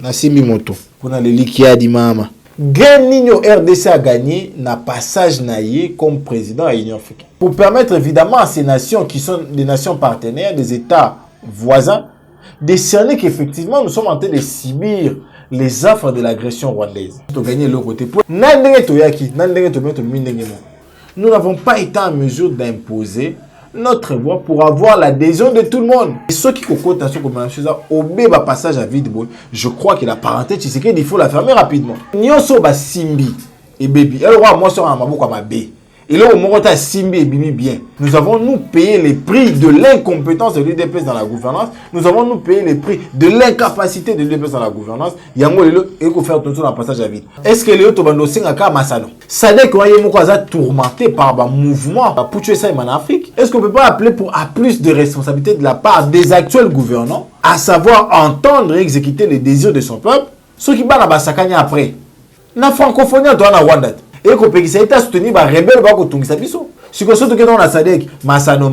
na Simi Moto. Pour les liquides mama. Gain RDC a gagné na passage naïe comme président à l'Union africaine. Pour permettre évidemment à ces nations qui sont des nations partenaires, des États voisins, de cerner qu'effectivement nous sommes en train de subir les affres de l'agression rwandaise. Pour gagner leur côté. Nous n'avons pas été en mesure d'imposer notre voix pour avoir l'adhésion de tout le monde. Et ceux qui cocotent à ce que au béba passage à vide, je crois que la parenthèse, c'est qu'il faut la fermer rapidement. Nyonso ba simbi et baby. Alors moi sur un mabou comme B. Et là au moment simbi et bimi bien. Nous avons nous payé les prix de l'incompétence de l'UDPS dans la gouvernance. Nous avons nous payé les prix de l'incapacité de l'UDPS dans la gouvernance. Yango lelo et ko faire tout dans passage à vide. Est-ce que le tobando singa ka masano? Ça n'est qu'on y moko za tourmenté par un mouvement pour tuer ça en Afrique. Est-ce qu'on peut pas appeler à plus de responsabilité de la part des actuels gouvernants, à savoir entendre et exécuter les désirs de son peuple, ceux qui battent la sakanya après. Na francophonie en Rwanda. Et qu'on peut soutenir les rebelles qui sont biso. Si on se dans la SADC, Masano,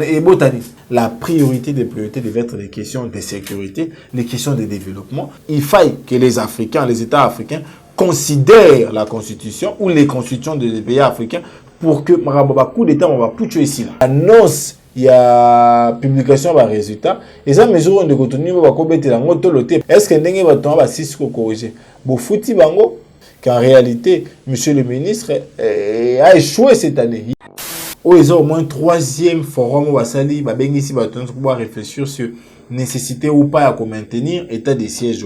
et Botani. La priorité des priorités devait être les questions de sécurité, les questions de développement. Il faille que les Africains, les États africains, considèrent la constitution ou les constitutions des pays africains pour que Maraboba coup d'État, on va plus tuer ici. Annonce, il y a publication des résultats. Et ça, mesure de contenu, on va combattre la motoloté. Est-ce que nous va 6 corriger? Bon, fouti bango. Qu'en réalité, monsieur le ministre a échoué cette année. Ils ont au moins 3e forum où Basali va pouvoir réfléchir sur nécessité ou pas à maintenir l'état des sièges.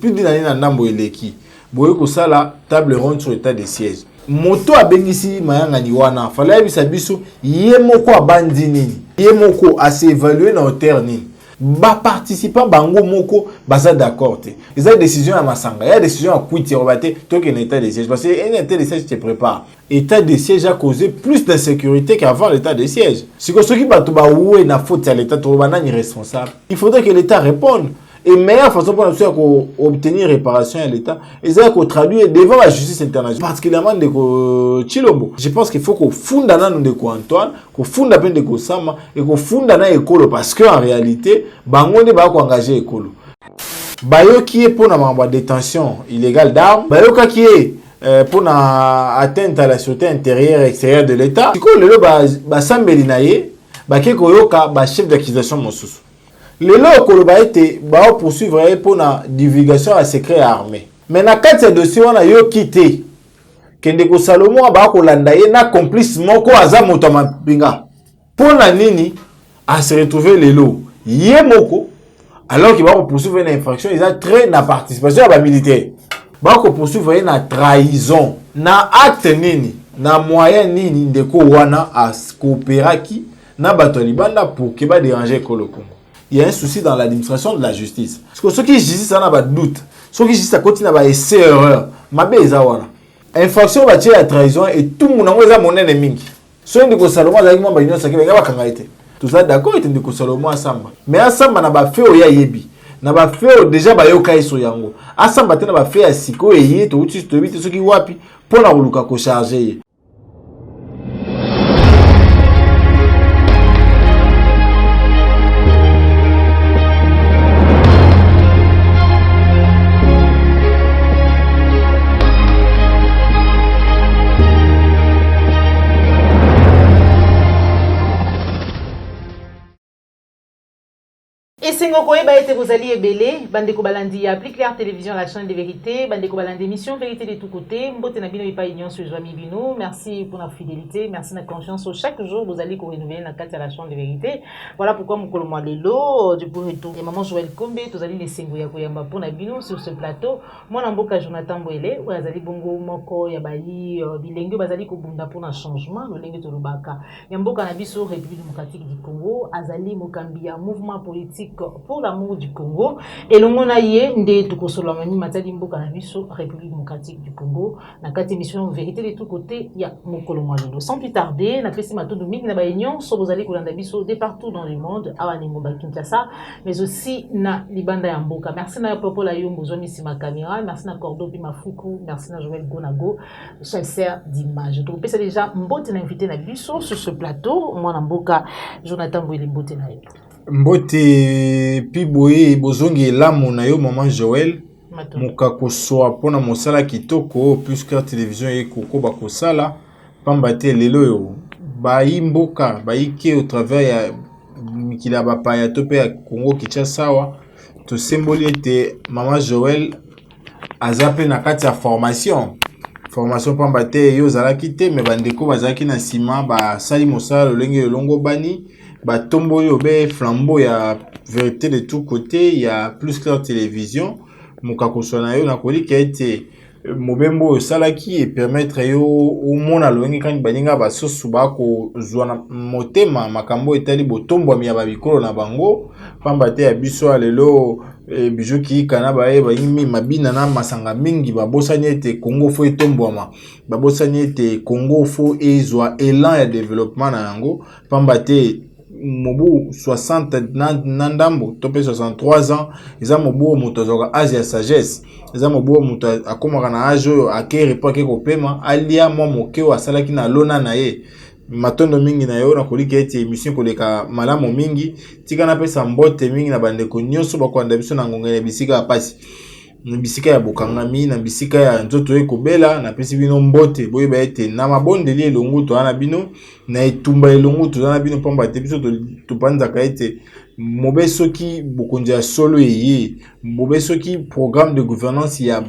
Plus d'une année, on a qui boyko sala table ronde sur l'état des sièges. Moto a bengisi mayanga ni wana. Fallait bisa biso yemoko abandi nini. Yemoko a s'évaluer na hauteur nini. Ba participant bango moko baza d'accord te. Ils ont décision à Masanga, il y a décision à quitter rebaté toi que l'état des sièges parce que l'état des sièges te prépare. L'état des sièges a causé plus d'insécurité qu'avant l'état des sièges. Si que ceux qui battent ba oué na faute à l'état to bana ni responsable. Il faudrait que l'état réponde. Et meilleure façon pour nous obtenir réparation à l'État, c'est qu'on traduit devant la justice internationale, particulièrement de Chilombo. Je pense qu'il faut qu'on fonde dans nous de Antoine, qu'on fonde dans de Sama et qu'on fonde dans l'école parce qu'en réalité, bangonde va engager l'école. Bayo qui est pour la détention illégale d'armes, bayo qui est pour la atteinte à la sûreté intérieure et extérieure de l'État. Du coup, le ba sambelinaye, ba kekoyoka ba chef d'accusation mosusu. Les lois que été poursuivre pour la divulgation à secret armé. Mais dans ce dossier, on a quitté. Kendeko Salomon a landaye na complice moko aza motama pinga. Pour la nini à se retrouver les lots. Yemoko alors qu'il va poursuivre une infraction, il a très na participation à la militaire. Va poursuivre une trahison. Na acte nini, na moyen nini ndeko wana à coopérer qui na batolibanda pour que va déranger Koloko. Il y a un souci dans l'administration de la justice. Parce que ceux qui justice, ça n'a pas de doute. Ceux qui justice, ça continue à essayer erreur. Ma belle, infraction, va tirer la trahison et tout le monde a mon ennemi. Ceux qui ont Salomon, tout ça, d'accord, ils ont Salomon à Samba. Mais à Samba, n'a pas fait au Yayebi. N'a pas fait déjà Bayokai sur Yango. À Samba, n'a pas fait à Siko et Yé, tout ce qui wapi pour la Roulouka ko charger. Et c'est été Rosalie Ebele, Bandeko Balandi, Applique Claire Télévision, la chaîne de vérité, Bandeko Balandi, émission Vérité de tous côtés, Mbote Nabino et Païnion sur Joami Bino, merci pour la fidélité, merci de la confiance. Chaque jour, vous allez renouveler la carte à la chaîne de vérité. Voilà pourquoi mon colombo de l'eau, du pour retour. Et maman Joël Kombe, tous allez les Sengoya Koyamba pour Nabino sur ce plateau. Moi, Namboka Jonathan Boele, ou Azali Bongo Moko, Yabali, Bilengue, Bazali Kobunda pour un changement, le Lengue Tolobaka. Yamboka Nabiso, République démocratique du Congo, Azali Mokambia, mouvement politique pour l'amour du Congo et le monaye nde tukosolomani matali mboka na biso République démocratique du Congo na kati émission vérité de tous côtés ya mokolo mwalelo. Sans plus tarder na pesi matondo mingi na baignon so bozali kolanda biso de partout dans le monde awa ni mboka Kinshasa mais aussi na libanda ya mboka. Merci na popo la yombo zo misima caméra, merci na Cordo bi mafuku, merci na Joël Gonago chasseur d'image. Donc pesa déjà mbote na invité na biso sur ce plateau moi na mboka Jonathan Boile mbote na yo. Mbote piboye bozongi lamu na yo maman Joël. Muka kosoa pona mosala kitoko puisque télévision ekoko bakosala pamba te lelo yo bayi mboka bayike au travers ya mikila bapaya to pe ya Congo Kinshasa wa to symbole ete maman Joël azape na kati ya formation pamba te yo zalaki te me bandeko bazalaki na sima basali mosala lolenge longo bani batombo yo be flambeau ya vérité de tous côtés ya plus clair télévision mukakoso na yo na kolika ete mobembo salaki et permettre yo omona lolenge kani baninga basosu bako zwa na motema makambo etali botombo ya babikolo na bango pamba te ya biso lelo bijo ki kana bae bayimi mabina na masanga mingi babosani ete Congo fo etombwama babosani ete Congo fo ezwa élan ya développement na yango pamba te mobu 60 nandambo topé 63 ans eza mobu moto zoka âge ya sagesse eza mobu moto akomaka na âge akere po ke kopema alia mwa mokeo asalaki na lona na ye matondo mingi na yo na kolika ete émission koleka malamu mingi tika na pesa mbote mingi na bandeko nyonso bakwanda biso na ngongene bisika ya pasi na bisika ya bokangami na bisika ya nzoto ekobela na pesi bino mbote boyeba ete na mabondeli elongo to ana bino na etumba elongo to ana bino pamba te biso to panzaka ete mobeso ki bokonzi ya solo eye mobeso ki programme de gouvernance ya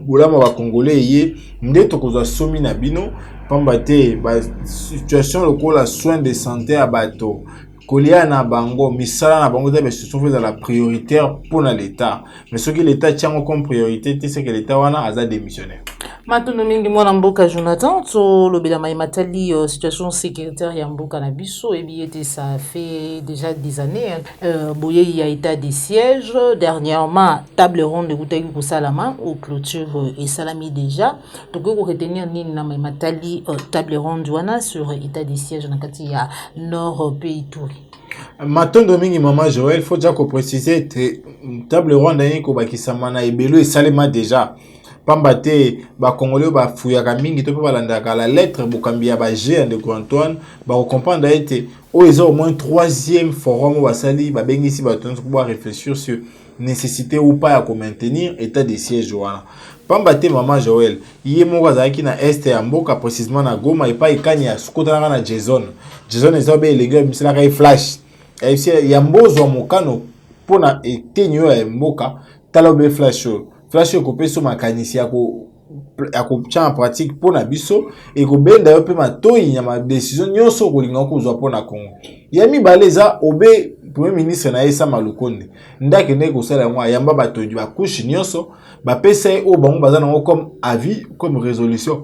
bolama ba congolais eye nde tokozwa somi na bino pamba te ba situation lokola soins de santé à bato kolia na bango misala na bango te situation fait la prioritaire pour l'état mais ce que l'état tient comme priorité c'est que l'état wana aza démissionnaire matondo mingi mwana mboka Jonathan to lobela mai matali situation sécuritaire ya mboka na biso et bien ça fait déjà des années boye il y a état de siège dernièrement table ronde de kutaki ko salama au clôture et salami déjà donc ko retenir nini na mai matali table ronde wana sur état de siège na kati ya nord pays Ituri. Matondo mingi maman Joël faut déjà ko préciser table ronde ko bakisama na ebelo et salema déjà pamba te ba congolais ba fuyaka mingi to pe balandaka la lettre bokambia ba G de Antoine ba comprendre ete o ils ont au moins 3e forum basali ba bengisi ba tonso pour réfléchir sur nécessité ou pas à maintenir état de siège wana pamba te maman Joël yé moko azalaki na est ya mboka précisément na Goma et pas ikani ya skotana na Jason ezobe elenge misala ka flash ya mbozo mokano pona etenyo ya mboka talobe flash ko peso makanisi ya ko tcha en pratique pour na biso et ko benda yo pe matoyi ya ma décision nyonso ko linga ko zwa pona Congo ya mibaleza obe premier ministre na Esa Malukonde ndake ne ko sala ngwa yamba batoyi ba couche nyonso ba pesa o bango bazana comme avis comme résolution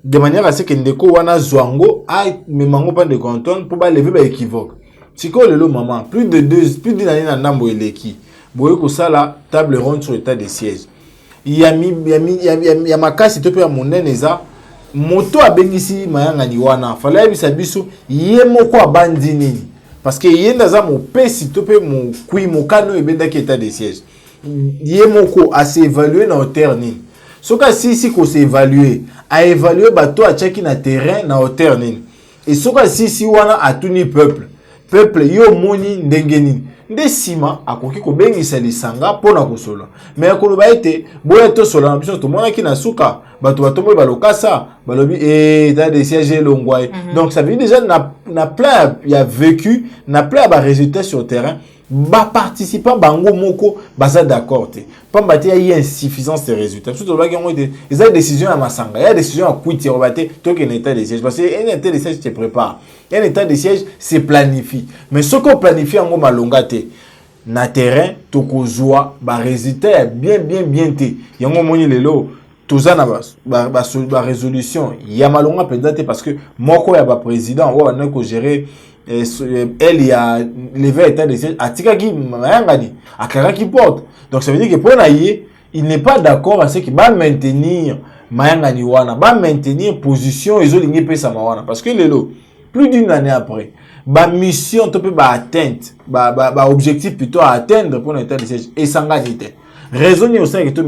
de manière à ce que ndeko wana zwango a memango pa de canton pour ba lever ba équivoque siko lelo maman plus d'une année na ndambo eleki boye ko sala table ronde sur état de siège ya makasi to pe ya monene eza moto abengisi mayanga ni wana fala ya bisa biso ye moko abandi nini parce que ye ndaza mopesi to pe mokui mokano ebendaki état de siège ye moko a s'évaluer na hauteur nini soka si ko s'évaluer a évaluer bato achaki na terrain na hauteur nini et soka si wana atuni peuple yo moni ndenge nini nde sima akoki ko bengisa lisanga pona kosola mais akoloba ete boya to sola na biso to mona ki na suka bato batombo balokasa balobi état de siège longwai donc ça veut dire déjà na plein ya vécu na plein ba résultats sur terrain ba participant bango moko baza d'accord te pamba te ya insuffisance de résultats surtout ba ngongo de eza décision ya masanga ya décision à quitté robate to que état de siège parce que un état de siège te prépare un état de siège se planifie mais ce qu'on planifie en malonga te na terrain to kozwa ba résultat bien te yango moni lelo toza na ba résolution ya malonga peut-être parce que moko ya ba président wa na ko gérer elle y a levé état de siège atika ki mayangani akara ki porte donc ça veut dire que pour naïe il n'est pas d'accord à ce qui va maintenir mayangani wana va maintenir position ezolingi pesa mawana parce que lelo plus d'une année après ba mission to pe ba atteinte ba objectif plutôt à atteindre pour l'état de siège et sangani te raison ni aussi que to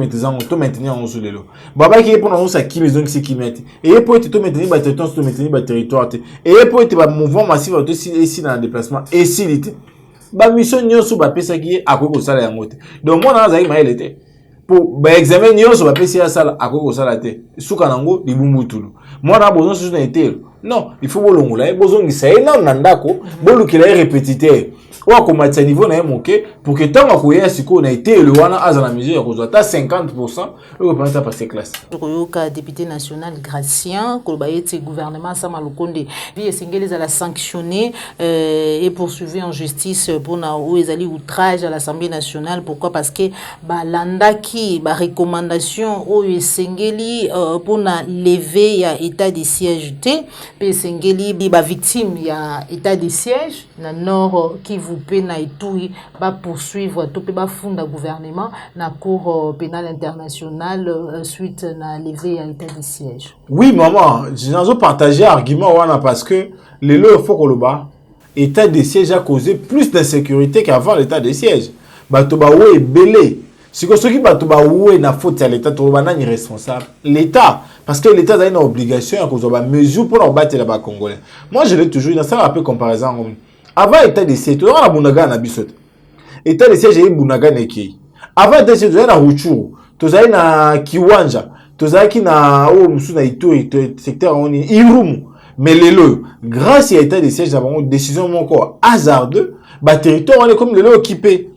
maintenir en sous lelo baba qui pour nous ça qui maison qui qui mettre et pour te maintenir ba territoire to maintenir ba territoire et pour te ba mouvement massif to ici dans le déplacement et s'ilité ba mission nyonso ba pesa ki akoki kosala yango te. Donc moi na zaki mayele te. Pour ba examen nyonso ba pesa ya sala akoki kosala te. Suka nango libumbutulu. Moi na besoin sur na été. Non, il faut bolongola, bozongisa ye na ndako, bolukela répétiteur. Ou comme à niveau na moké pour que tant que koya siko na été le wana aza na mesure ya kozwa ta 50%, le représenter passer classe. Koyoka député national Gracien, Kolbayete gouvernement Sama Lukonde, vie esengeli za la sanctionner et poursuivi en justice pour na ou ezali outrage à l'Assemblée nationale. Pourquoi? Parce que ba landaki ba recommandation o esengeli pour na lever ya état de siège té, pe esengeli ba victime ya état de siège na nord qui vous na Ituri va poursuivre tout va fonder gouvernement na cour pénale internationale suite na levé à l'état de siège. Oui maman, j'ai partagé argument wana parce que les lois faut que le bas état de siège a causé plus d'insécurité qu'avant l'état de siège. Bato ba ouais belé. Si que ceux qui bato ba ouais na faute à l'état to ba nani responsable. L'état parce que l'état a une obligation à cause de mesure pour battre les bas congolais. Moi je l'ai toujours dans ça un peu comparaison. Avant l'état de siège, tu as Bunaga na bisot. État de siège est Bunaga neki. Avant l'état de siège, tu as na Ruchuru, tu as na Kiwanja, tu as qui na Musu na Ituri, secteur on est Irumu. Mais lelo, grâce à l'état de siège, nous avons une décision encore hasardeuse. Bah territoire on est comme lelo occupé.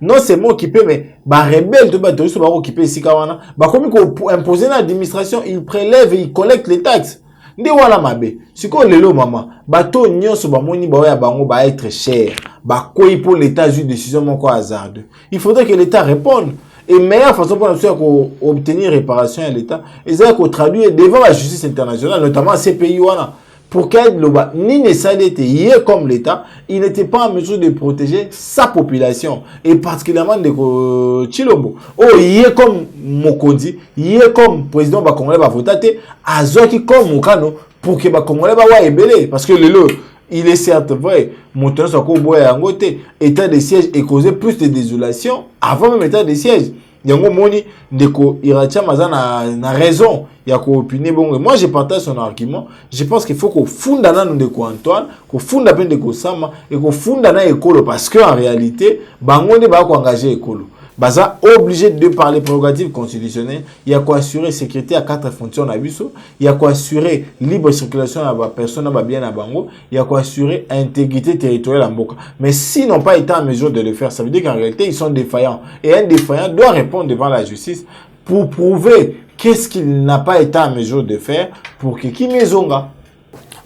Non seulement occupé, mais bah rebelle de terroriste bah occupé ici kawana. Bah comme qu'on imposer l'administration, il prélève et il collecte les taxes. Ndi wala mabe siko lelo mama bato nyonso bamoni ba ya bango ba être cher ba koi pour l'état une décision moko hasardeuse. Il faudrait que l'état réponde et meilleure façon pour nous obtenir réparation à l'état et ça qu'on traduire devant la justice internationale notamment CPI wana pour qu'elle ni ne s'adapte comme l'état il n'était pas en mesure de protéger sa population et particulièrement de Chilombo oh yé comme Mokondi yé comme président ba congolais ba votaté azoki comme Mokano pour que ba congolais ba wa ebele parce que le il est certes vrai montant soit ko boya ngote état de siège et causé plus de désolation avant même état de siège. Yango moni ndeko Iratia Mazana na raison ya ko opiner bon. Moi je partage son argument. Je pense qu'il faut qu'on fonde na ndeko Antoine, qu'on fonde ben ndeko Sama et qu'on fonde na école parce que en réalité bango ne ba ko engager école. Baza obligé de parler prérogatives constitutionnelles, il y a quoi assurer sécurité à quatre fonctions à Bisso, il y a quoi assurer libre circulation à la personne à bien à Bango, il y a quoi assurer intégrité territoriale à Mboka. Mais s'ils n'ont pas été en mesure de le faire, ça veut dire qu'en réalité ils sont défaillants. Et un défaillant doit répondre devant la justice pour prouver qu'est-ce qu'il n'a pas été en mesure de faire pour que qui maisonga.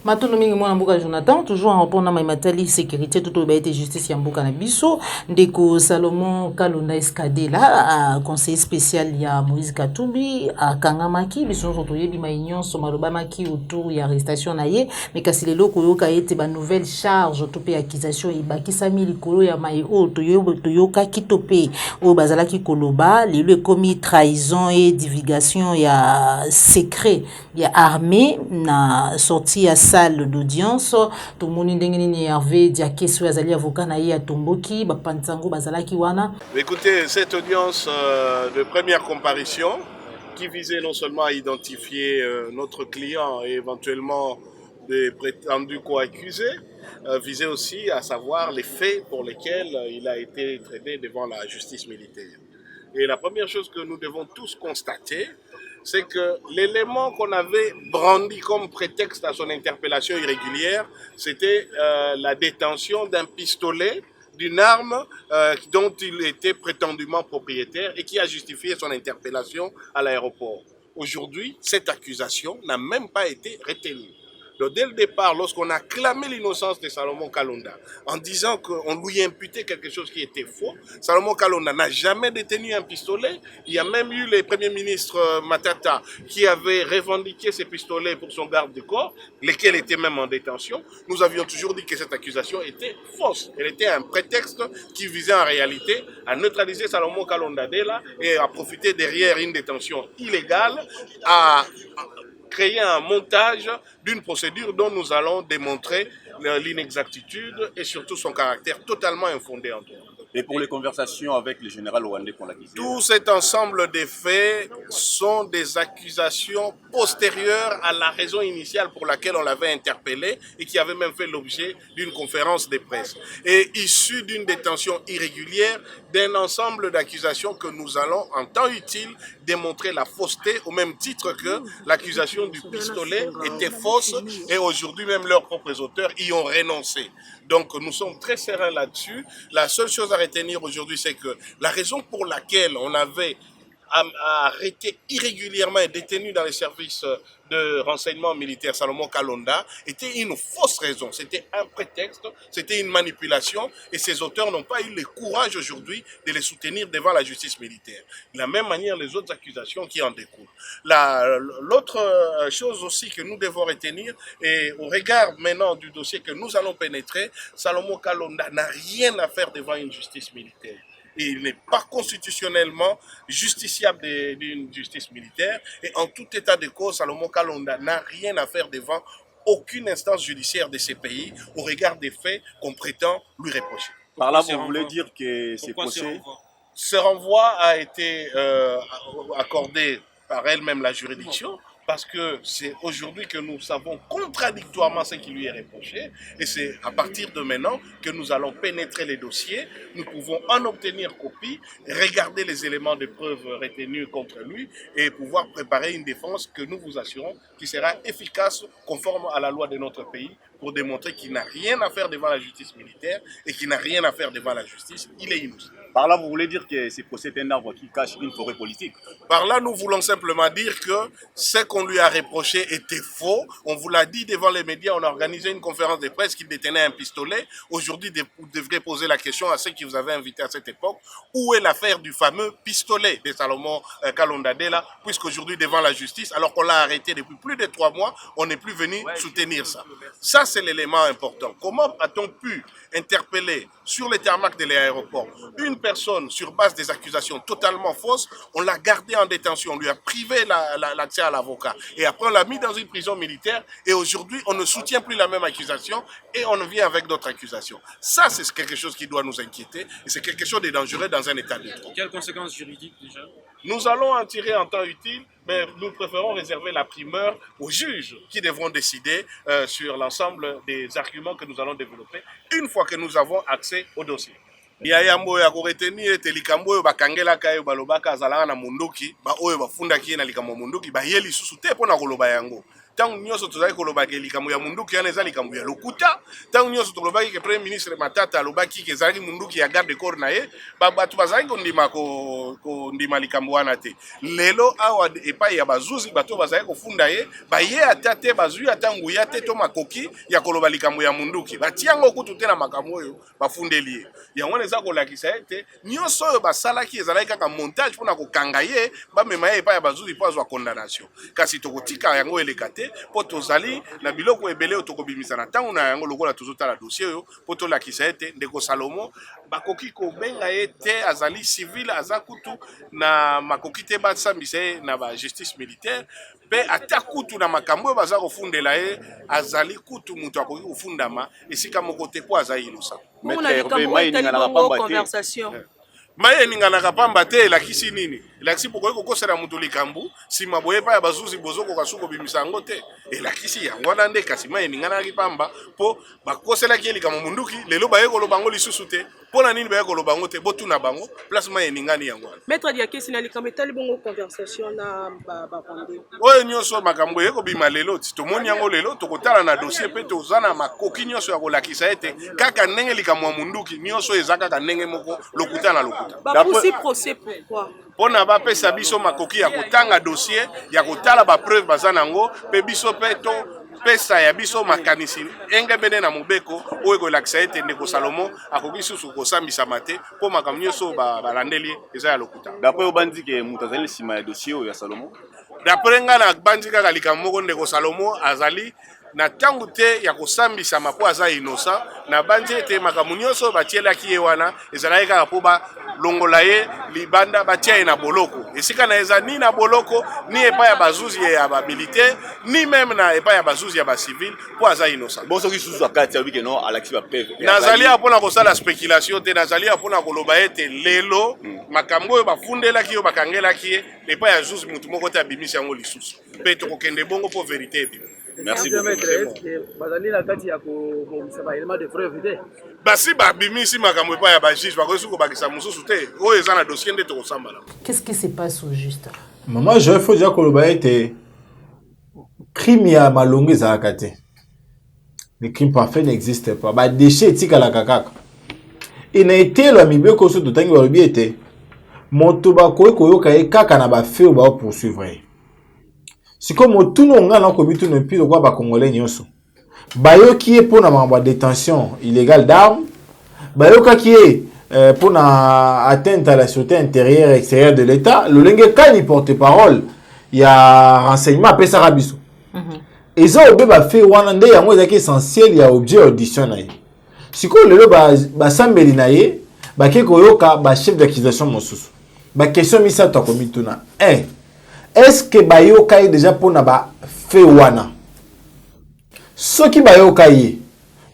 Matono mingi mwana mbuka Jonathan toujours en répondant à matali sécurité tout ba été justice ya mbuka na biso ndeko Salomon Kalonda Escadé là conseiller spécial ya Moïse Katumbi a kangamaki biso so toyebi maignon so malobamaki autour ya arrestation na ye mais kasi lelo koyoka ete ba nouvelle charge to pe accusation e bakisami likolo ya mai o toyoka kitope o bazalaki koloba lelo commis trahison et divulgation ya secret ya armée na sorti ya salle d'audience tout le monde ndengeni Hervé Diakeso azali avocat na ye atomboki ba pantango bazalaki wana. Écoutez, cette audience de première comparution qui visait non seulement à identifier notre client et éventuellement des prétendus co-accusés, visait aussi à savoir les faits pour lesquels il a été traité devant la justice militaire. Et la première chose que nous devons tous constater, c'est que l'élément qu'on avait brandi comme prétexte à son interpellation irrégulière, c'était la détention d'un pistolet, d'une arme dont il était prétendument propriétaire et qui a justifié son interpellation à l'aéroport. Aujourd'hui, cette accusation n'a même pas été retenue. Donc, dès le départ, lorsqu'on a clamé l'innocence de Salomon Kalonda en disant qu'on lui imputait quelque chose qui était faux, Salomon Kalonda n'a jamais détenu un pistolet. Il y a même eu le Premier ministre Matata qui avait revendiqué ces pistolets pour son garde du corps, lesquels étaient même en détention. Nous avions toujours dit que cette accusation était fausse. Elle était un prétexte qui visait en réalité à neutraliser Salomon Kalonda et à profiter derrière une détention illégale, à créer un montage d'une procédure dont nous allons démontrer l'inexactitude et surtout son caractère totalement infondé en droit. Et pour les conversations avec le général rwandais qu'on l'accusait. Tout cet ensemble de faits sont des accusations postérieures à la raison initiale pour laquelle on l'avait interpellé et qui avait même fait l'objet d'une conférence de presse. Et issu d'une détention irrégulière d'un ensemble d'accusations que nous allons en temps utile démontrer la fausseté au même titre que l'accusation du pistolet était fausse et aujourd'hui même leurs propres auteurs y ont renoncé. Donc nous sommes très sereins là-dessus. La seule chose à retenir aujourd'hui, c'est que la raison pour laquelle on avait arrêté irrégulièrement et détenu dans les services de renseignement militaire Salomon Kalonda était une fausse raison. C'était un prétexte, c'était une manipulation et ces auteurs n'ont pas eu le courage aujourd'hui de les soutenir devant la justice militaire. De la même manière, les autres accusations qui en découlent. L'autre chose aussi que nous devons retenir, et au regard maintenant du dossier que nous allons pénétrer, Salomon Kalonda n'a rien à faire devant une justice militaire. Et il n'est pas constitutionnellement justiciable d'une justice militaire. Et en tout état de cause, Salomon Kalonda n'a rien à faire devant aucune instance judiciaire de ces pays au regard des faits qu'on prétend lui reprocher. Par là, vous voulez dire que c'est possible? Ce renvoi a été accordé par elle-même la juridiction. Parce que c'est aujourd'hui que nous savons contradictoirement ce qui lui est reproché. Et c'est à partir de maintenant que nous allons pénétrer les dossiers. Nous pouvons en obtenir copie, regarder les éléments de preuve retenus contre lui et pouvoir préparer une défense que nous vous assurons qui sera efficace, conforme à la loi de notre pays, pour démontrer qu'il n'a rien à faire devant la justice militaire et qu'il n'a rien à faire devant la justice. Il est innocent. Par là, vous voulez dire que c'est procès un arbre qui cache une forêt politique? Par là, nous voulons simplement dire que ce qu'on lui a reproché était faux. On vous l'a dit devant les médias, on a organisé une conférence de presse qu'il détenait un pistolet. Aujourd'hui, vous devrez poser la question à ceux qui vous avaient invité à cette époque. Où est l'affaire du fameux pistolet de Salomon Kalonda Dela, puisqu'aujourd'hui, devant la justice, alors qu'on l'a arrêté depuis plus de 3 mois, on n'est plus venu soutenir ça. Ça, c'est l'élément important. Comment a-t-on pu interpeller sur les tarmacs de l'aéroport une personne sur base des accusations totalement fausses? On l'a gardé en détention, on lui a privé l'accès à l'avocat et après on l'a mis dans une prison militaire et aujourd'hui on ne soutient plus la même accusation et on vient avec d'autres accusations. Ça, c'est quelque chose qui doit nous inquiéter et c'est quelque chose de dangereux dans un état de droit. Quelles conséquences juridiques déjà? Nous allons en tirer en temps utile, mais nous préférons réserver la primeur aux juges qui devront décider sur l'ensemble des arguments que nous allons développer une fois que nous avons accès au dossier. Yayambo ya koretenir ete likambo oyo bakangelaka yo balobaka azalaka na munduki ba oyo bafundaki ye na likambo munduki baye lisusu te mpo na koloba yango. Tangu nyonso tozali kolobaki likambo ya munduki wana eza likambo ya lokuta. Tangu nyonso tolobaki ke premier ministre Matata alobaki ke ezalaki munduki ya garde corps na ye bato bazali kondima likambo wana te. Lelo awa epai ya bazuzi bato bazali kofunda ye baye ata te bazwi ata nguya te to makoki ya koloba likambo ya munduki batiango kutu te na makambo oyo bafundeli ye. Yango eza kolakisa ete nyonso oyo basalaki ezalaki kaka montage mpona kokanga ye bamema ye epai ya bazuzi mpo azwa condamnation. Kasi tokotika yango eleka te po tozali na biloko ebele oyo tokobimisa na ntango na yango lokola tozotala dossier oyo po tolakisa ete ndeko Salomo bakoki kobenga ye te azali civil aza kutu na makoki te basambisa ye na bajustice militaire mpe ata kutu na makambo oyo baza kofundela ye azali kutu moto akoki kofundama esika moko te po aza innocent. Maye ninganaka pamba te elakisi nini? Elakisi pokoki kokosela moto likambo nsima boye epai ya bazuzi bozokoka suki kobimisa yango te. Elakisi yango wana nde kasi maye ninganaki pamba mpo bakoselaki ye likambo munduki lelo baye koloba yango lisusu te. Mpona nini baye koloba yango te botuna bango place maye ningani yango wana. Maître Diakesi na likambo etali bongo conversation na baronde. Oyo nyonso makambo ekobima lelo ti tomoni yango lelo tokotala na dossier mpe toza na makoki nyonso ya kolakisa ete kaka ndenge likambo ya munduki nyonso eza kaka ndenge moko lokuta na lokuta. Bapoussi procès pourquoi? Pona bapesa biso makoki ya kotanga dossier ya kotala bapreuve baza nango mpe biso mpe to pesa ya biso makanisi engebene na mobeko oyo kolakisa ete ndeko Salomo akoki susu kosambisama te mpo makambo nyonso balandeli eza ya lokuta. D'après obandi ke moto azali nsima ya dossier oyo ya Salomo? D'après nga na bandi kaka likambo moko ndeko Salomo azali na tangu te ya kosambisa mapo aza innocent na bandi ete makambo nyonso batielaki ye wana ezalaki kaka mpo balongola ye libanda batia ye na boloko esika na eza ni na boloko ni epai ya bazuzi ya bamilitaire ni meme na epai ya bazuzi ya bacivile mpo aza innocent. Bon soki susu akati abiki no alakisi bapeve nazali mpona kosala spéculation te nazali mpona koloba ete lelo makambo oyo bafundelaki oyo bakangelaki ye epai ya juge mutu moko te abimisi yango lisusu mpe tokokende bongo mpo verité ebima. Merci beaucoup. Basi babimisi makambo epai ya bajuge bakoki kobakisa mosusu te oyo eza na dossier nde tokosambala. Qu'est-ce qui se passe au juste? Maman, je faut déjà koloba ete crime ya malongo ezalaka te. Le crime parfait n'existe pas. Ba déchet etikalaka kaka. Ina etelo mibeko so totangi balobi ete moto bakoki koyoka ye kaka na bafe oyo baopoursuivre ye. Siko motuno nga na komi tuno mpilo kwa bakongolais nyonso. Bayoki ye mpona makambo ya détention illégale d'armes. Bayokaki ye mpona atteinte à la sûreté intérieure et extérieure de l'État. Lolenge kani porte-parole ya renseignement apesaka biso. Eza obe bafe wana nde yango ezaki essentiel ya objet audition na ye. Sikoyo lelo basambeli na ye bake koyoka chef d'accusation mosusu. Question misato akomi tuna. Est-ce que bayoka ye déjà mpona bafe wana? Soki bayoka ye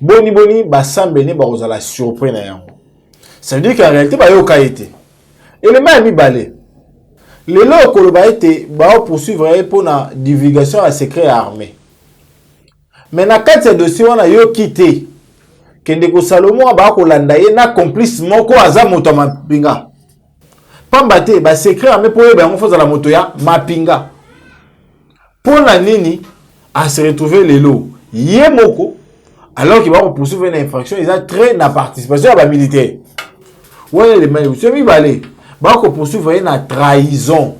boni basambeli bakozala surpris na yango. Ça veut dire qu'en réalité bayoka ye te. Élément ya mibale. Lelo koloba ete poursuivre ye mpona divulgation ya secret armé. Mais na kati ya dossier wana yo kite kende ko Salomon ba kolanda ye na complice moko aza moto mapinga. Pamba te ba secret armé po yeba ngo foza la moto ya mapinga. Pona nini a se retrouver lelo ye moko alors qu'il va poursuivre une infraction il a très na participation à ba militaire. Ouais les mains c'est mi balé ba ko poursuivre une trahison.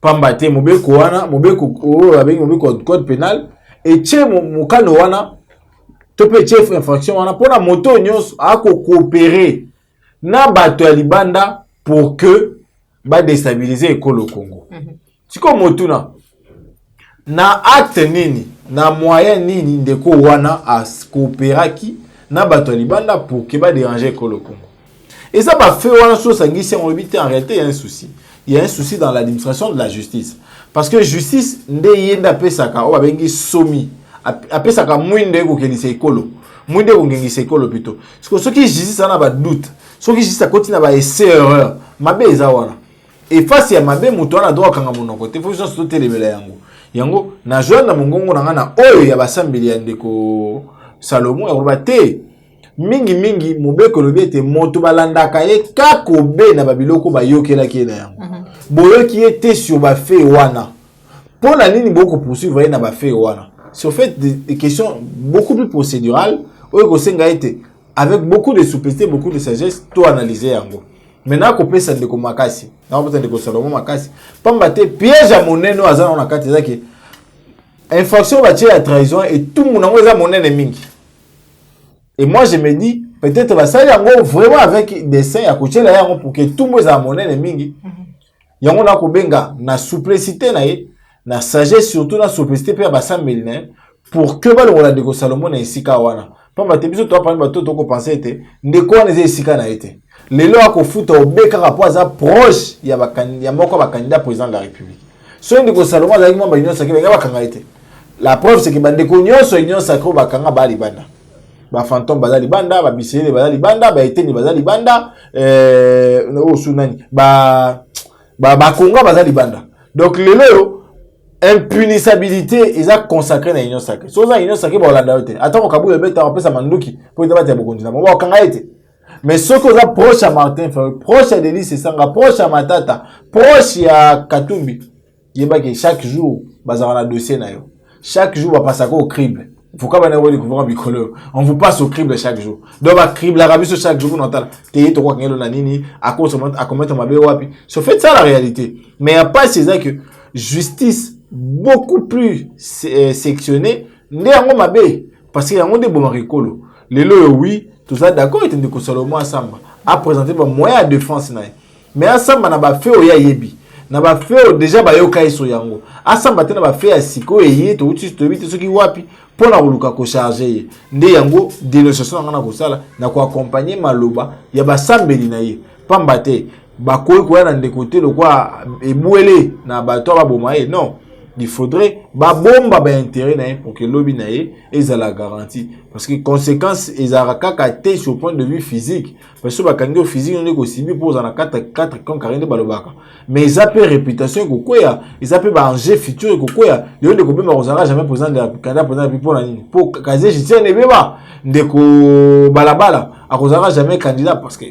Pamba te mobeko wana mobeko o avec mobeko code pénal et tche mukano wana tope chef infraction wana pona moto nyonso ako coopérer na bato ya libanda pour que ba déstabiliser ekolo Congo. Siko motuna na acte nini na moyen nini ndeko wana a coopéraki na bato ya libanda pour que ba déranger ekolo Congo. Et ça va faire wana so sangisi en réalité il y a un souci. Il y a un souci dans l'administration de la justice. Parce que justice, nde yenda pesaka, o abengi somi. Apesaka mwinde ko kelisa ekolo. Mwinde ko ngengisa ekolo plutôt. Parce que ceux qui justice na ba doute, ceux qui justice continue ba essai erreur, mabe eza wana. Et face ya mabe muto na droit kanga monoko. Te faut juste telebela yango. Yango na joindre na mongongo na ngana oyo ya basambeli ya ndeko Salomon ya robate. Mingi mobeko lobi ete moto balandaka ye kakobe na babiloko bayokela ki na yango. Boyoki ete sur bafe wana. Pour la ligne beaucoup poursuivre na bafe wana. C'est au fait des questions beaucoup plus procédurales oyo kosenga ete avec beaucoup de souplicité, beaucoup de sagesse to analyser yango. Maintenant ko pesa ndeko makasi. Na ko pesa ndeko Salomon makasi. Pamba te piège à moneno azana na kati ezaki infraction batie ya trahison et tout mon ngo eza monene mingi. Et moi, je me dis, peut-être que ça y est vraiment avec des seins à côté là pour que tout le monde a monnaie les mingi. Yango na kobenga na souplicité na sagesse surtout na souplicité pe basa melina pour que ba le ndeko Salomon na isika wana. Pamba te biso to pa bato to ko penser ete ndeko wana ze isika na ete. Lelo akofuta obeka rapport za proche ya moko ba candidat président de la République. So ndeko Salomon za kimamba union sacré ba kanga ete. La preuve c'est que bandeko nyonso union sacré ba kanga ba libanda. Ba fantôme bazali banda ba bisele bazali banda ba eteni bazali banda o sunani ba konga bazali banda. Donc lelo impunissabilité eza consacré na union sacrée. So za union sacrée ba olanda yote atako kabuye beta pesa manduki po ita bata bokonzi na mo ba kanga ete. Mais ce que za proche à Martin proche à Denis Sanga proche à Matata proche à Katumbi yeba que chaque jour bazara na dossier na yo. Chaque jour va passer au crible. Pourquoi on vous passe au crible chaque jour. Donc va crible la rabis chaque jour on entend téye to kwa ngelo na nini à cause à commettre mabe wapi. C'est fait ça la réalité. Mais il y a pas c'est ça que justice beaucoup plus sectionnée ndeango mabe parce qu'il y a un des bons ricolo. Lelo oui, tout ça d'accord était ndeko Salomon Samba a présenté ba moyen de défense na. Mais ensemble na ba fait oya yebi. na ba fait déjà ba yoka iso yango asamba te na ba fait ya siko eye to uti to bite soki wapi pona koluka ko charger nde yango dénonciation ngana ko sala na ko accompagner maloba ya ba sambeli na ye pamba te ba koyi ko na ndeko te lo kwa ebuele na ba to ba bomaye non. Il faudrait ba bomba ba intérêt na pour que lobby na ye eza la garantie parce que conséquence ezara kaka te sur point de vue physique parce que ba kango physique on est ko sibi pour na 4 quand carré de balobaka mais ça peut réputation ko koya ça peut ba enjeu futur ko koya le de ko bema ozara jamais président de la candidat président pour la nini pour kaze jitien ne beba ndeko balabala akozara jamais candidat parce que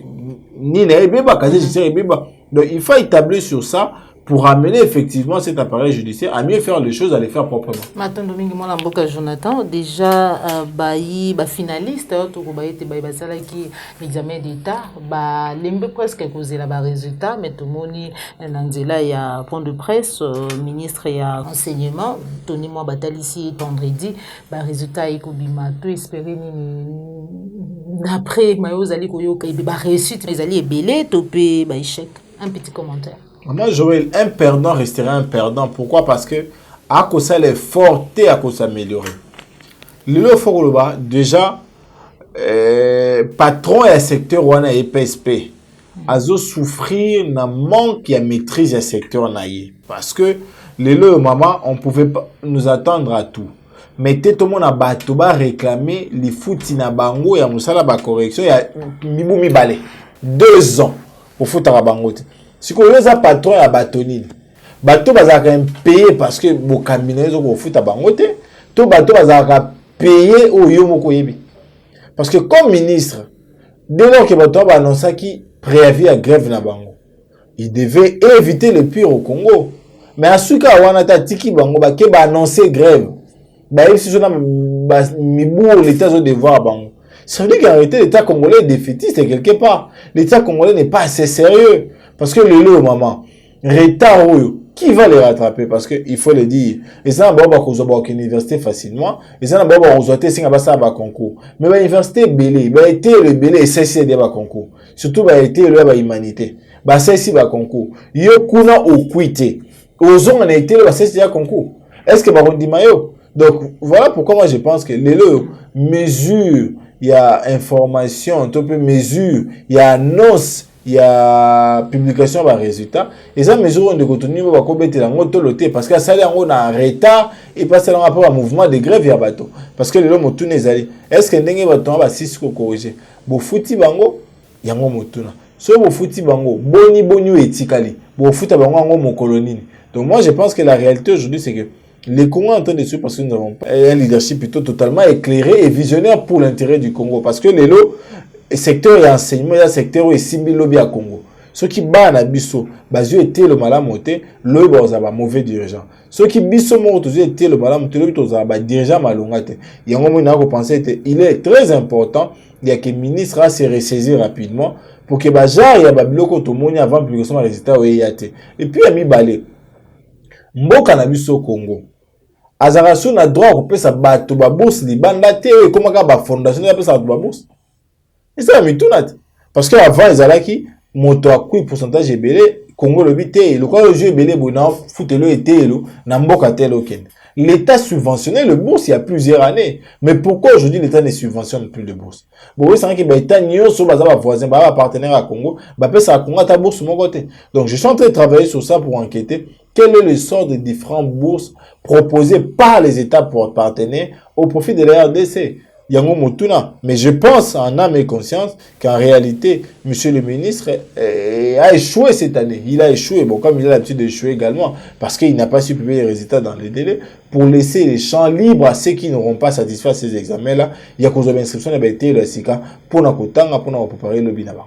ni na beba kaze jitien beba donc il faut établir sur ça pour amener effectivement cet appareil judiciaire à mieux faire les choses, à les faire proprement. Maintenant, Domingue Molamboka Jonathan, déjà, finaliste, qui l'examen d'État, l'embe presque causé là résultat, mais tout le monde, il y a point de presse, ministre et enseignement, Tony Moa Batalici, vendredi, résultat est Kobima, tout espérer d'après, Mayo Zali Koyo, réussite, mais Zali est belé, topé, échec. Un petit commentaire. Moi, Joël, un perdant restera un perdant. Pourquoi? Parce que à cause de l'effort, à cause s'améliorer. Le faut déjà patron et secteur wana et PSP azo souffrir d'un manque de maîtrise du secteur naïe parce que le maman on pouvait pas nous attendre à tout. Mais tout le monde a bateau ba réclamer les fouti na bango ya musala ba correction ya mibu mibale 2 ans pour foutre à bango. Si vous avez un patron à bâtonner, bateau va payer parce que vos cabinets ont fait à bangote, tout bateau va payer au yomoko yebi. Parce que comme ministre, dès lors que bateau va annoncer qui préavis à grève na bango, il devait éviter le pire au Congo. Mais à ce cas, on a tiki bango ba ke ba annoncer grève, ba il si je na mibou l'État doit devoir bango. Ça veut dire qu'en réalité l'État congolais est défaitiste quelque part. L'État congolais n'est pas assez sérieux. Parce que le maman, retard, qui va les rattraper? Parce qu'il faut le dire. Et ça, on va avoir une université facilement. Et ça, on va avoir un concours. Mais l'université belé, été le belé et ceci des concours. Surtout, été le humanité. Ceci va concours. Yo kuna au kuité. Aux on a été le ceci concours. Est-ce que on dit maillot? Donc, voilà pourquoi moi je pense que les mesures, il y a information, un peu mesure, il y a annonce, il y a publication par résultat et ça mesure de contenu va combattre la motoloté parce que ça on a retard et pas seulement rapport à mouvement de grève ya bateau parce que les hommes tourner zali est-ce que ndenge bateau va 6 ko corriger bo futi bango yango motuna so bo futi bango boni etikali bo futa bango ngo mo colonie. Donc moi je pense que la réalité aujourd'hui c'est que les Congolais sont en train de suivre parce que nous n'avons pas un leadership plutôt totalement éclairé et visionnaire pour l'intérêt du Congo parce que les lots secteur et enseignement, il y a secteur et simbi lobby à Congo. Ceux qui battent à Bisso, bazio était le malamoté, le bazaba mauvais dirigeant. Ceux qui Bisso montent était le malamoté, le bazaba dirigeant malongate. Il y a un moment où on a pensé il est très important, il y a que le ministre a se ressaisir rapidement pour que bajar il y a babiloko tout le monde avant publication des résultats où il y a été. Et puis il a mis balé. Mboka na Bisso Congo. Azarasu na droit à sa bateau ba bourse li banda te comment ka ba fondation ya pesa ba bourse. Et ça mi tunat parce que avant ils allaient qui moto à quoi pourcentage est belé Congo le bité le quoi le jeu belé bona foutelo été lo na mboka tel auquel l'état subventionnait le bourse il y a plusieurs années mais pourquoi aujourd'hui l'état ne subventionne plus de bourse bon c'est vrai que l'état nyoso baza ba voisin ba partenaire à Congo ba pesa Congo ta bourse mon côté donc je suis en train de travailler sur ça pour enquêter quel est le sort des différentes bourses proposées par les états pour partenaires au profit de la RDC. Yango Motuna. Mais je pense en âme et conscience qu'en réalité, monsieur le ministre a échoué cette année. Il a échoué. Bon, comme il a l'habitude d'échouer également, parce qu'il n'a pas su publier les résultats dans les délais, pour laisser les champs libres à ceux qui n'auront pas satisfait ces examens-là. Il y a cause de l'inscription de été le SICA pour nous préparer le binaba.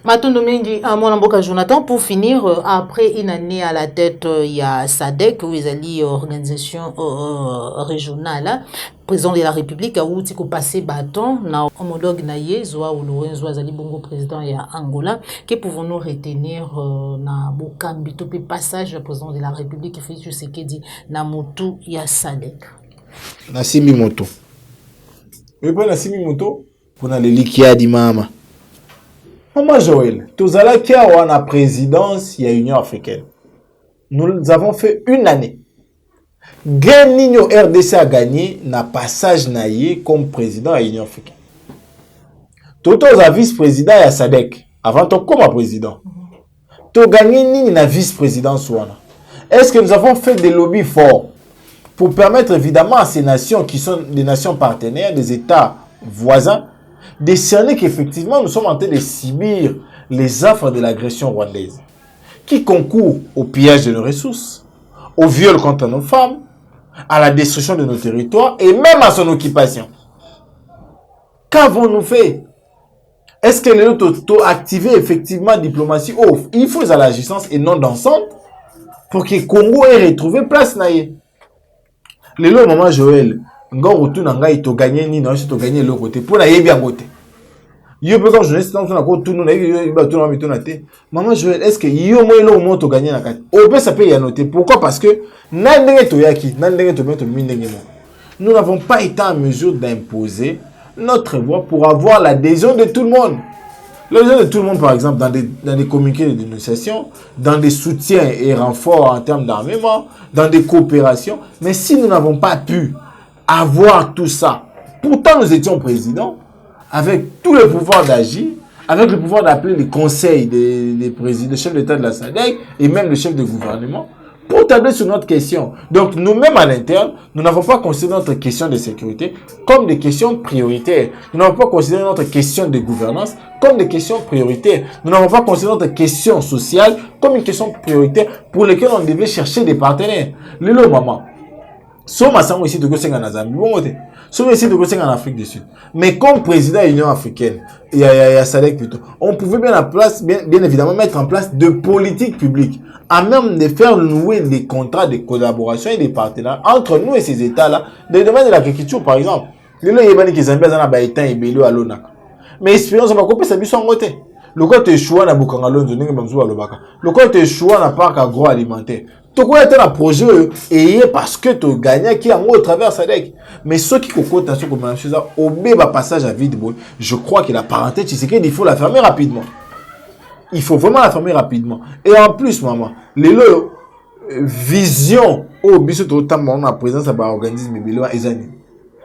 Matondo Mengi, Molamboka Jonathan, pour finir, après une année à la tête, il y a SADC, où ils allaient organisation régionale, président de la République, où il a passé bâton, na homologue naïe, Zoa ou Lorenzo Azali Bongo, président de Angola, que pouvons-nous retenir na Bokambi, topé passage, président de la République, Félix Tshisekedi, na Motu, il y a SADC. Nassimi Moto. Oui, pas Nassimi Moto, pour na l'Elikia di Mama. Maman Joël, tozala kia wana présidence ya Union africaine. nous avons fait une année. Gagnino RDC a gagné na passage naïe comme président à l'Union africaine. Toto a vice-président à SADC. Avant toi comme président. Tu gagné ni na vice-président Swana. Est-ce que nous avons fait des lobbies forts pour permettre évidemment à ces nations qui sont des nations partenaires, des États voisins, de cerner qu'effectivement nous sommes en train de subir les affres de l'agression rwandaise, qui concourt au pillage de nos ressources, au viol contre nos femmes, à la destruction de nos territoires et même à son occupation. Qu'avons-nous fait? Est-ce que nous avons activé effectivement la diplomatie? Oh, il faut à la justice et non d'ensemble pour que le Congo ait retrouvé place. Le moment Joël, ngor tu nanga ito gagné ni non ito gagné le côté pour la bien côté. Yo peut comme journaliste dans na ko tout nous na yo ba tout na mi tout na té. Maman Joël, est-ce que yo mo lo mo to gagné na kati? O peut ça peut y annoter. Pourquoi? Parce que nandenge to yaki, nandenge to meto mindenge mo. Nous n'avons pas été en mesure d'imposer notre voix pour avoir l'adhésion de tout le monde. L'adhésion de tout le monde, par exemple, dans des communiqués de dénonciation, dans des soutiens et renforts en termes d'armement, dans des coopérations. Mais si nous n'avons pas pu avoir tout ça, pourtant nous étions présidents, avec tout le pouvoir d'agir, avec le pouvoir d'appeler les conseils des présidents, des chefs d'État de la SADC et même le chef de gouvernement, pour tabler sur notre question. Donc, nous-mêmes à l'interne, nous n'avons pas considéré notre question de sécurité comme des questions prioritaires. Nous n'avons pas considéré notre question de gouvernance comme des questions prioritaires. Nous n'avons pas considéré notre question sociale comme une question prioritaire pour laquelle on devait chercher des partenaires. Lelo maman. Sommes ensemble ici de Gosenga en Zambie. Bon côté. Sommes ici de Gosenga en Afrique du Sud. Mais comme président de l'Union africaine, il y a SADC plutôt, on pouvait bien évidemment mettre en place de politiques publiques, à même de faire nouer des contrats de collaboration et des partenariats entre nous et ces États-là, dans le domaine de l'agriculture, par exemple. Les gens qui sont en Baïtan et Bélo à l'ONAC. Mais espérons que ça va être côté. Le cas de choix na Bukangalo, le cas de choix na parc agroalimentaire. Tu as un projet et parce que tu gagnes qui en au travers SADC. Mais ceux qui cocotent à ce comme la chose, au bas passage à vide, je crois que la parenthèse, c'est qu'il faut la fermer rapidement. Il faut vraiment la fermer rapidement. Et en plus, maman, les vision au biso autant la présence à l'organisme Bélois et Zani.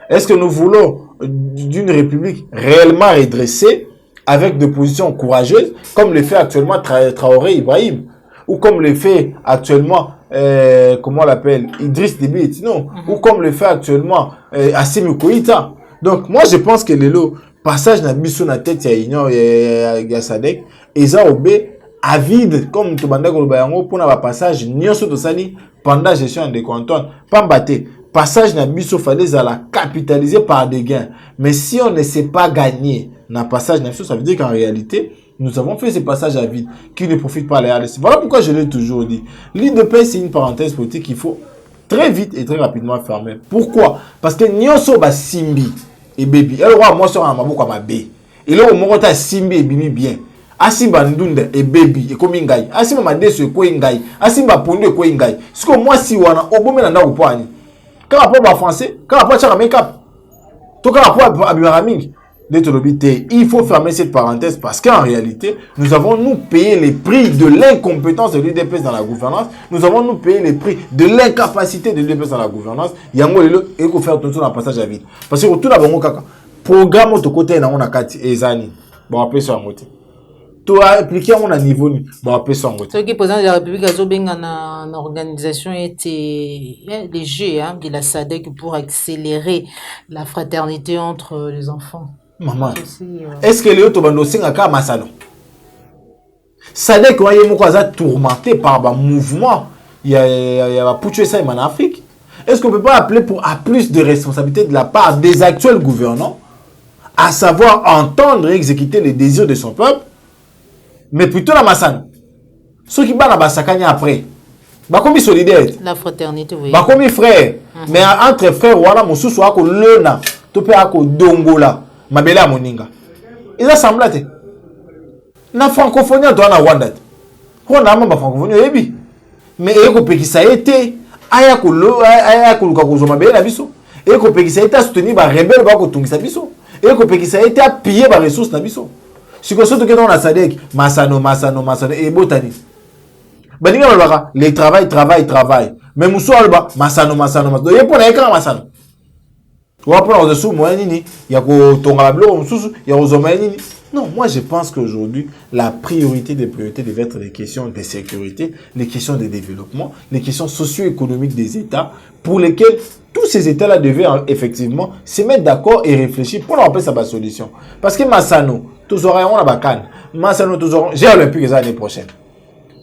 Est-ce que nous voulons d'une république réellement redressée avec des positions courageuses, comme le fait actuellement Traoré Ibrahim, ou comme le fait actuellement, comment on l'appelle, Idriss Déby Itno, ou comme le fait actuellement Assimi Koïta. Donc, moi, je pense que le passage na biso na tête ya Union ya SADC, eza obé avide comme tobanda ko bayango pour na passage nyonso to sali pendant la gestion des cantons pambate passage na biso fallait la capitaliser par des gains. Mais si on ne sait pas gagner na passage na biso, ça veut dire qu'en réalité nous avons fait ces passages à vide qui ne profitent pas à la RDC. Voilà pourquoi je l'ai toujours dit. L'IDP, c'est une parenthèse politique qu'il faut très vite et très rapidement fermer. Pourquoi? Parce que nyonso ba simbi et baby. Elle roi moi sur un maboko ma bé. Et là au moment ta simbi et bimi bien. Asimba ndunda et baby et comme ngai. Asimba madeso ko ngai. Asimba pondo ko ngai. Ce que moi si wana obome na ndako poani. Quand rapport ba français, quand rapport cha make-up. To quand rapport abimara mingi. Il faut fermer cette parenthèse parce qu'en réalité, nous avons nous payé les prix de l'incompétence de l'UDPS dans la gouvernance. Nous avons nous payé les prix de l'incapacité de l'UDPS dans la gouvernance. Il y a un faut faire tout ça dans le passage à vide. Parce que tout d'abord, programme de côté dans on a 4 années. Bon, après ça, on tu as appliqué à mon niveau, bon, après ça, on ce qui est président de la République a une organisation était des jeux de la SADC pour accélérer la fraternité entre les enfants. Maman, est-ce que les autres vont nous à Masano? SADC est tourmenté par un mouvement. Il y a Pouché ça en Afrique. Est-ce qu'on ne peut pas appeler pour à plus de responsabilité de la part des actuels gouvernants, à savoir entendre et exécuter les désirs de son peuple, mais plutôt la Masano? Ceux qui battent la Bassakanya après, comme solidaire. La fraternité, oui. Comme frère. Mais entre frères, voilà, mon sous soit que l'un, tu peux avoir Dongola. Mabela moninga. Ils assemblent. Na francophonie to na Rwanda. Rwanda mamba francophonie yebi. Mais eko pekisa été aya ko luka ko zoma bela biso. Eko pekisa été soutenir ba rebelle ba ko tungisa biso. Eko pekisa été appuyer ba ressources na biso. Siko soto ke na SADC, masano e botani. Baninga balaka les travail. Mais muso alba masano. Donc yepo na ekran masano. Wa pour les sous moyen nini ya ko tonga la blo mususu ya ozoma nini. Non, moi je pense qu'aujourd'hui la priorité des priorités devait être les questions de sécurité, les questions de développement, les questions socio-économiques des États pour lesquels tous ces États-là devaient effectivement se mettre d'accord et réfléchir pour leur appeler sa solution. Parce que Massano, tous auront on a bacan. Massano tous auront j'ai olympique les années prochaines.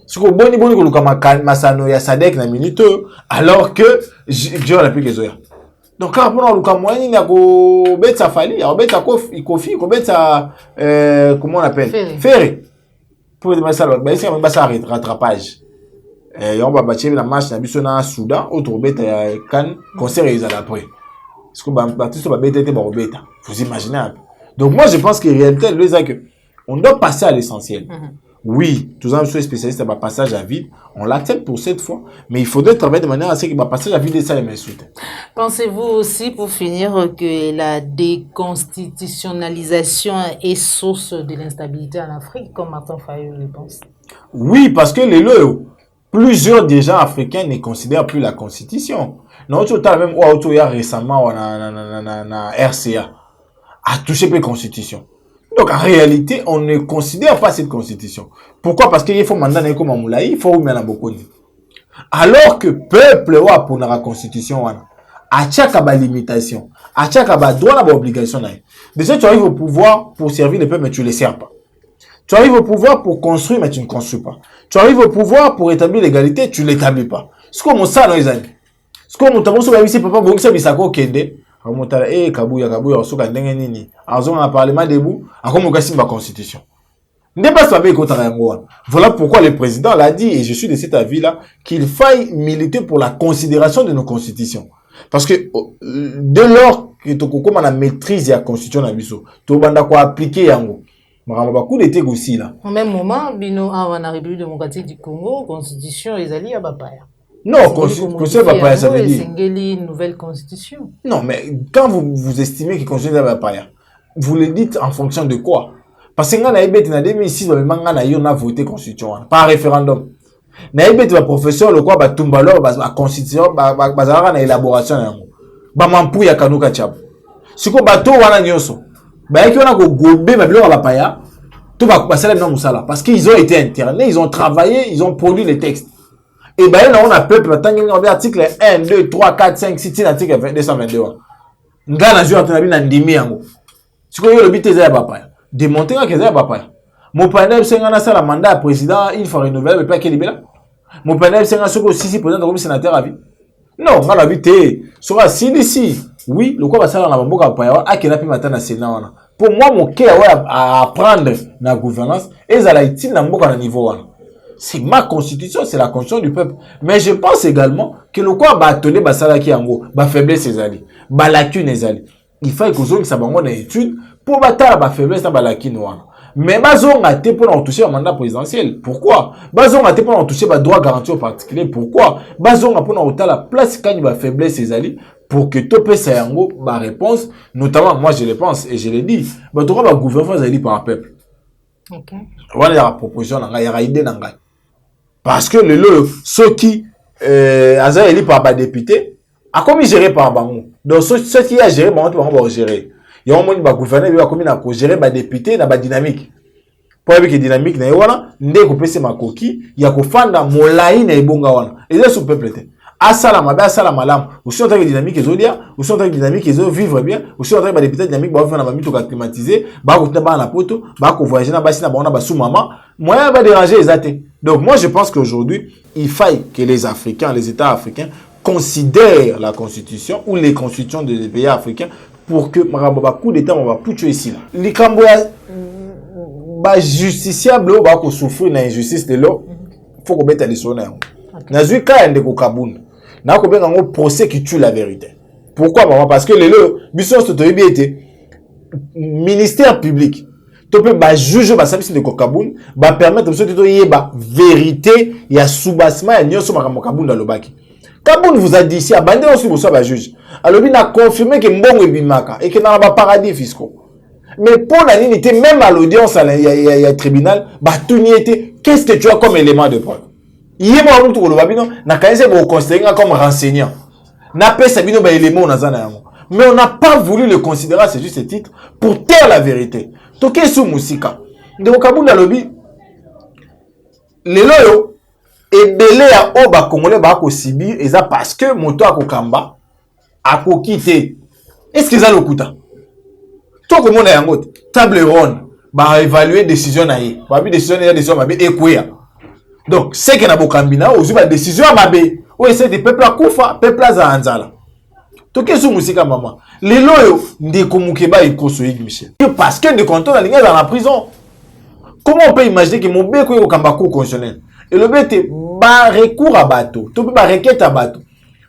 Ce que boni que Massano ya Sadek na minute alors que j'ai olympique les oya. Donc quand on a le camoin il y a go beta fali, il y a beta kofi, ko beta comment on appelle ferry. Pour dire ça ben c'est même pas ça rattrapage. On va battre la match na biso na Soudan autre beta kan concert ils à l'après. Parce que ba tout ça ba beta ba beta. Vous imaginez un peu. Donc moi je pense que réalité le c'est que on doit passer à l'essentiel. Oui, tous les spécialistes à passage à vide, on l'accepte pour cette fois, mais il faudrait travailler de manière à ce que passage à vide et ça les m'insulte. Pensez-vous aussi, pour finir, que la déconstitutionnalisation est source de l'instabilité en Afrique, comme Martin Fayot le pense? Oui, parce que plusieurs dirigeants africains ne considèrent plus la constitution. Non, tu as même récemment na RCA a touché la constitution. Donc, en réalité, on ne considère pas cette constitution. Pourquoi? Parce qu'il faut mandat comme Moulaï, il faut mettre beaucoup. Alors que peuple wa pour la constitution, a chaque limitation, a chaque droit, la obligation. Déjà, tu arrives au pouvoir pour servir le peuple, mais tu ne le sers pas. Tu arrives au pouvoir pour construire, mais tu ne construis pas. Tu arrives au pouvoir pour établir l'égalité, tu ne l'établis pas. C'est comme ça, dans les années. C'est comme ça, ici, papa, vous savez, ça, kende. Kabuya soka ndenge nini azonga na parlement debout akomoka simba constitution n'est pas ça voilà pourquoi le président l'a dit et je suis de cet avis là qu'il faille militer pour la considération de nos constitutions parce que dès lors que tokokoma na maîtrise la constitution na biso to banda ko appliquer yango makambo ba coup d'été aussi là en même moment bino a na République démocratique du Congo constitution ezali ya bapaya. Non, constitution va pas, ça veut dire. Une nouvelle constitution. Non, mais quand vous estimez que la constitution va pas, vous le dites en fonction de quoi? Parce que quand on a 2006, on a voté constitution par référendum. On a été professeur le quoi ba tumbalo ba constitution ba élaboration ba mampu ya kanuka chabo. Siko bato wana nyoso. Ba yaki wana ko gobe ba bilo ba paya. Tout ba sala na musala parce qu'ils ont été internés, ils ont travaillé, ils ont produit les textes. Et bien, on a peuple, on a article 1, 2, 3, 4, 5, 6, article 222. On a joué à la ndimi yango. Si vous avez le but, c'est ça, papa. Démontrer que c'est papa. Mon panel, c'est un la mandat président, il faut renouveler, mais pas qu'il libère. Mon panel, c'est un si président comme sénateur à vie. Non, on a habité. Soit si d'ici, oui, le quoi va ça dans la bamboka papa, à quel pu matin na sénat. Pour moi, mon cœur à apprendre la gouvernance, et ça l'a été dans le niveau. C'est ma constitution, c'est la constitution du peuple. Mais je pense également que le quoi batolé basalaki yango, ba faiblesse ezali, ba lacune ezali. Il faut que ça bango na étude pour batala ba faiblesse na ba lacune wana. Mais bazonga te pour en toucher au mandat présidentiel. Pourquoi? Bazonga te pour en toucher ba droit garanti au particulier. Pourquoi? Bazonga pour en la place quand ba faiblesse ezali pour que topé sa yango ba réponse, notamment moi je le pense et je le dis, ba droit ba gouvernement ezali par un peuple. OK. Voilà la proposition nanga, ya idée nanga. Parce que ceux qui ont élu par les députés, a commis gérer par Bango. Donc ceux qui ont géré, Bango va gérer. Il y a un monde qui va gouverner, il va commis à gérer les députés dans la dynamique. Pour que la dynamique n'est pas là, il y a coquille, il y a kofanda molaï na ibonga wana. Et là, ce peuple était. Asalama, ba asalama lam. Aussi en tant que dynamique, ils ont dia, aussi en tant que dynamique, ils ont vivre bien. Aussi en tant que député dynamique, bah faire na mamito climatisé, bah ko taba na poto, bah ko voyager na basi na ba na sous maman. Moyen va déranger les athées. Donc moi je pense qu'aujourd'hui, il faille que les Africains, les États africains considèrent la constitution ou les constitutions des pays africains pour que marababa coup d'état on va pucho ici là. Les Camboya ba justiciable ba ko souffrir na injustice de l'eau, faut qu'on mette les sonneurs. Na zui ka ndeko kabunda. Na ko benga ngo procès qui tue la vérité. Pourquoi maman? Parce que les biso to toyebi été ministère public to peut ba juge ba service de kokabun ba permettre biso to yeba vérité ya soubassement ya nyoso makambo kabunda lobaki. Kabun vous a dit ici abandé aussi boso ba juge. Alors il a confirmé que mbongo ebimaka et que na ba paradis fiscaux. Mais pour la ligne même à l'audience il y a tribunal ba tout n'y était qu'est-ce que tu as comme élément de preuve? Yé moi mutu ko lobabino na kaise bo considérer comme renseignant. Na pesa bino ba élément na zana yango. Mais on n'a pas voulu le considérer à ce juste titre pour taire la vérité. Toke sou musika. Ndeko Kabunda lobi lelo yo ebele ya oba congolais ba ko subir eza parce que moto akokamba akokite. Est-ce que ça le coûte? Toi comme on a yango table ronde ba évaluer décision na ye. Ba bi décision na décision mabe ekwea. Donc c'est que na bokambina ozu ba décision mabe. Oui, c'est des peuples à Koufa, peuples à Anzala. Toke sou musika maman. Lelo yo ndeko mukeba ikoso yiki Michel. Parce que de canton la ligne dans la prison. Comment on peut imaginer que mon beko est au Kambako constitutionnel? Et le bête est bas recours à bateau. Tu peux pas requête à bateau.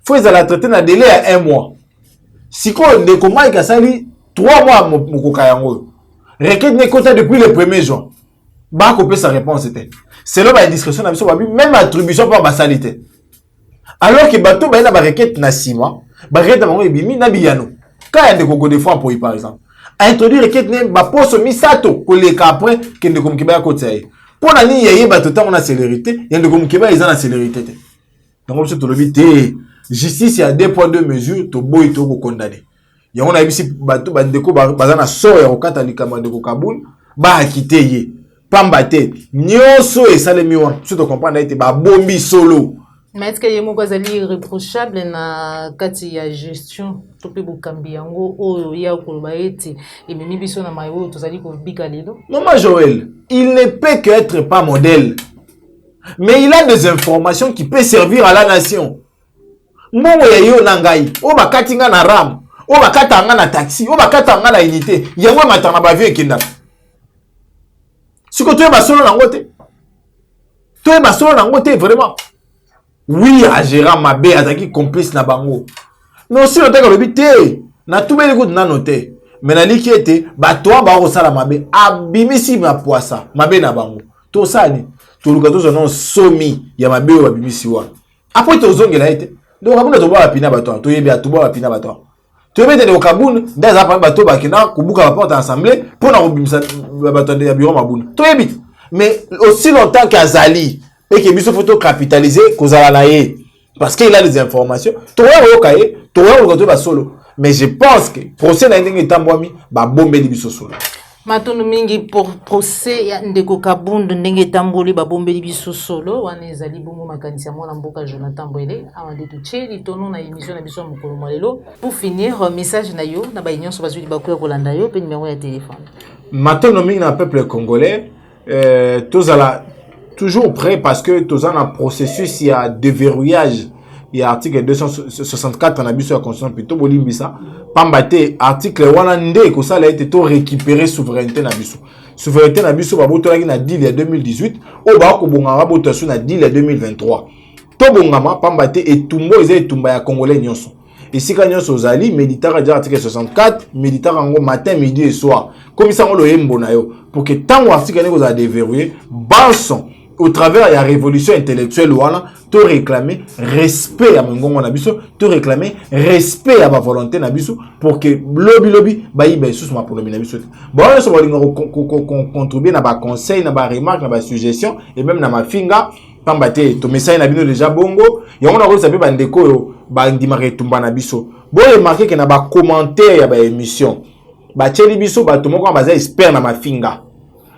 Faut qu'ils la traiter dans délai à 1 mois. Si quoi de comment il a sali 3 mois mon kayango. Requête n'est comptée depuis le 1er juin. Bah couper sa réponse c'était. C'est là la discrétion même attribution par ma salité. Alors que bateau ba na ba requête na 6 mois, ba requête bango ebimi na biyano. Quand il y a des coco de fois pour par exemple. Introduire requête ne ba poso misato ko le après que de comme kiba ko tsaye. Pour na ni yeye bato ta on a célérité, il y a de comme kiba ils ont la célérité. Donc on se tolobi te justice il y a 2 points de mesure to boy to ko condamner. Ya on a bisi bato ba ndeko ba na so ya okata likama de ko Kaboul ba quitter ye. Pamba te nyonso et salemi wan. Tu te comprends na été ba bombi solo. Mais est-ce que yemo bazali irréprochable na kati ya gestion tope bokambi yango oyo ya koloba ete ememi biso na mayo tozali ko bika lelo? Maman Joël, il ne peut qu'être pas modèle. Mais il a des informations qui peuvent servir à la nation. Mbongo ya yo na ngai, o bakati nga na ram, o bakata nga na taxi, o bakata nga na unité, yango matana ba vie kinda. Siko toye basolo na ngote. Toye basolo na ngote vraiment. Oui, à Gérard Mabé, Azaki complice na bango. Mais aussi, le temps que le but est, na tout bel écoute na noté. Mais na li qui était, bah toi, bah, au sala Mabé, abimisi ma poissa, Mabé na bango. Tout ça, ni, tout le gâteau, son somi, ya Mabé ou abimisi wa. Après, tout zong, il a été. Donc, Kaboun, tu bois la pina bateau, tu y es bien, tu bois la pina bateau. Tu es bien au Kaboun, dans un bateau, bah, qui n'a, koubuka la porte assemblée, pour na robimisa, bateau de bureau, Maboun. Tu es bien. Mais aussi longtemps qu'Azali, et que biso photo capitaliser kozala na ye parce qu'il a des informations toi okaye toi on ba solo mais je pense que procès na ndenge tambwami ba bombeli biso solo matondo mingi pour procès ya ndeko Kabunda ndenge tamboli ba bombeli biso solo wana ezali bongo makanisi ya mwana mboka Jonathan Bwele amande tuche litono na émission na biso mokolo malelo. Pour finir message na yo na ba union so bazuli ba ko kolanda yo pe numéro ya téléphone matondo mingi na peuple congolais tozala toujours prêt parce que tous en un processus il y a déverrouillage il y a article 264 dans la biso la constitution plutôt bolimbisa pambate article wana nde ko ça a été to récupérer souveraineté na biso baboto na deal ya 2018 o ba ko bonganga boto na deal ya 2023 to bongama pambate etumbo eza etumba ya congolais nyonso ici quand nyonso ozali méditar à article 64 méditar en matin midi et soir comme ça on le yembo na yo pour que tant ou article ne ko za déverrouiller banson au travers de la révolution intellectuelle, tu réclamer respect à mon nabiso, tu réclamer respect à ma volonté nabiso pour que lobby baïbe sous ma pour nabiso. Bon, on va contribuer à ma conseil, à ma remarque, à ma suggestion et même à ma finga. Pambate, ton message nabino déjà bongo. Et on a aussi savoir bandeko bandimare tumba nabiso. Bon, remarquez que na ba commentaire à ba émission. Ba tcheli biso ba tomo ko baza expert na ma finga.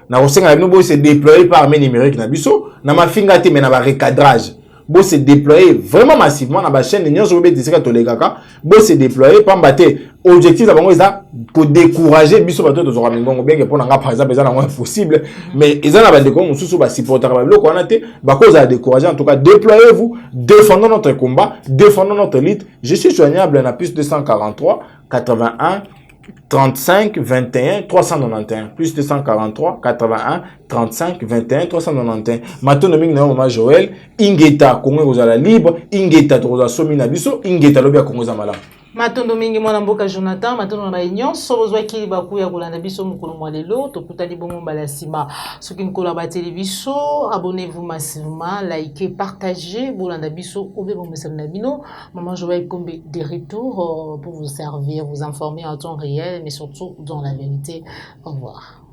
Na osenga bino bo se déployer par armée numérique na biso na mafinga te mais na ba recadrage bo se déployer vraiment massivement na ba chaîne nyonso be disika to legaka bo se déployer pambate objectif na bango eza ko décourager biso bato to zoka mingongo bien que pour nga par exemple eza na impossible mais eza na ba ndeko mususu ba supporter ba loko wana te ba cause à décourager en tout cas déployez-vous défendons notre combat défendons notre lutte je suis joignable na plus 243 81 35 21 391 plus 243 81 35 21 391 matondo mingi na mama Joël ingeta Congo kozala libre ingeta toza somi na biso ingeta lobi ya Congo za malamu matondo mingi mwana mboka Jonathan matondo na bainyon sobozwa ki baku ya kolanda biso mukolo mwalelo tokutali bongo mbala sima soki nkolo ba télévision abonnez-vous massivement likez partagez bolanda biso obe bomesana na bino maman Joël Kombe de retour pour vous servir vous informer en temps réel mais surtout dans la vérité. Au revoir.